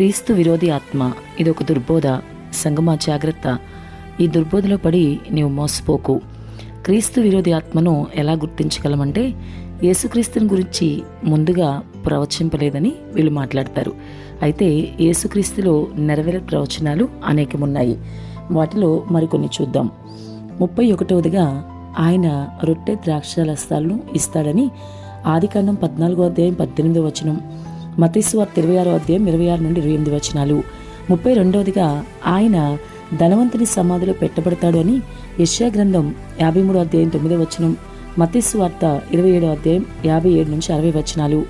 క్రీస్తు విరోధి ఆత్మ, ఇది ఒక దుర్బోధ. సంగమా జాగ్రత్త, ఈ దుర్బోధలో పడి నీవు మోసపోకు. క్రీస్తు విరోధి ఆత్మను ఎలా గుర్తించగలమంటే, యేసుక్రీస్తుని గురించి ముందుగా ప్రవచింపలేదని వీళ్ళు మాట్లాడతారు. అయితే యేసుక్రీస్తులో నెరవేరే ప్రవచనాలు అనేకమున్నాయి. వాటిలో మరికొన్ని చూద్దాం. 31వదిగా ఆయన రొట్టె ద్రాక్షరసాలను ఇస్తాడని ఆదికాండం 14వ అధ్యాయం 18వ వచనం, మత్తయి సువార్త 26వ అధ్యాయం 26 నుండి 28 వచనాలు. 32వదిగా ఆయన ధనవంతుని సమాధిలో పెట్టబడతాడు అని యెషయా గ్రంథం 53వ అధ్యాయం 9వ వచనం, మత్తయి సువార్త 27వ అధ్యాయం 57 నుంచి 60 వచనాలు.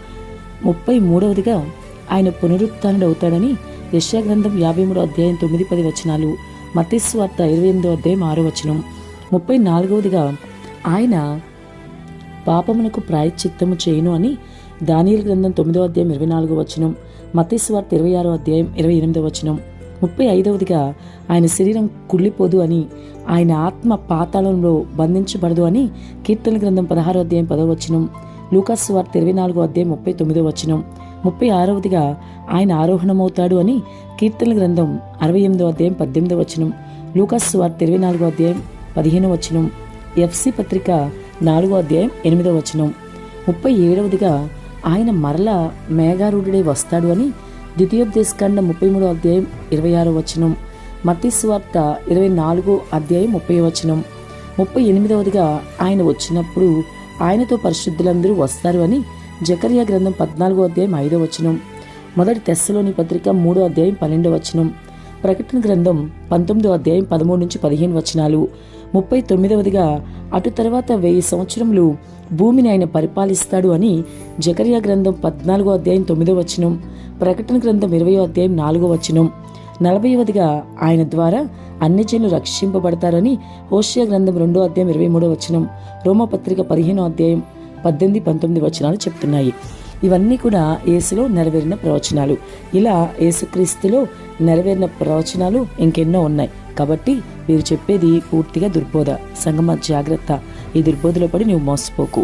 33వదిగా ఆయన పునరుత్థానుడు అవుతాడని యెషయా గ్రంథం 53వ అధ్యాయం 9-10 వచనాలు, మత్తయి సువార్త 28వ అధ్యాయం 6వ వచనం. 34వదిగా ఆయన పాపమునకు ప్రాయశ్చిత్తము చేయును అని దానియేలు గ్రంథం 9వ అధ్యాయం 24వ వచనం, మత్తయి సువార్త 26వ అధ్యాయం 28వ వచనం. 35వదిగా ఆయన శరీరం కుళ్ళిపోదు అని, ఆయన ఆత్మ పాతాళంలో బంధించబడదు అని కీర్తన గ్రంథం 16వ అధ్యాయం 10వ వచనం, లూకాసు సువార్త 24వ అధ్యాయం 39వ వచనం. 36వదిగా ఆయన ఆరోహణమవుతాడు అని కీర్తన గ్రంథం 68వ అధ్యాయం 18వ వచనం, లూకాసు సువార్త 24వ అధ్యాయం 15వ వచనం, ఎఫ్సి పత్రిక 4వ అధ్యాయం 8వ వచనం. 37వదిగా ఆయన మరలా మేఘారూఢుడై వస్తాడు అని ద్వితీయోపదేశకాండం 33వ అధ్యాయం 26వ వచనం, మత్తయి సువార్త 24వ అధ్యాయం 30వ వచనం. 38వదిగా ఆయన వచ్చినప్పుడు ఆయనతో పరిశుద్ధులందరూ వస్తారు అని జకర్యా గ్రంథం 14వ అధ్యాయం 5వ వచనం, మొదటి తెస్సలోని పత్రిక 3వ అధ్యాయం 12వ వచనం, ప్రకటన గ్రంథం 19వ అధ్యాయం 13 నుంచి 15 వచనాలు. 39వదిగా అటు తర్వాత 1000 సంవత్సరములు భూమిని ఆయన పరిపాలిస్తాడు అని జకర్యా గ్రంథం 14వ అధ్యాయం 9వ వచనం, ప్రకటన గ్రంథం 20వ అధ్యాయం 4వ వచనం. 40వదిగా ఆయన ద్వారా అన్ని జనులు రక్షింపబడతారని హోషేయ గ్రంథం 2వ అధ్యాయం 23వ వచనం, రోమపత్రిక 15వ అధ్యాయం 18-19 వచనాలు చెప్తున్నాయి. ఇవన్నీ కూడా యేసులో నెరవేరిన ప్రవచనాలు. ఇలా యేసుక్రీస్తులో నెరవేరిన ప్రవచనాలు ఇంకెన్నో ఉన్నాయి. కాబట్టి వీరు చెప్పేది పూర్తిగా దుర్బోధ. సంగమ జాగ్రత్త, ఈ దుర్బోధలో పడి నువ్వు మోసపోకు.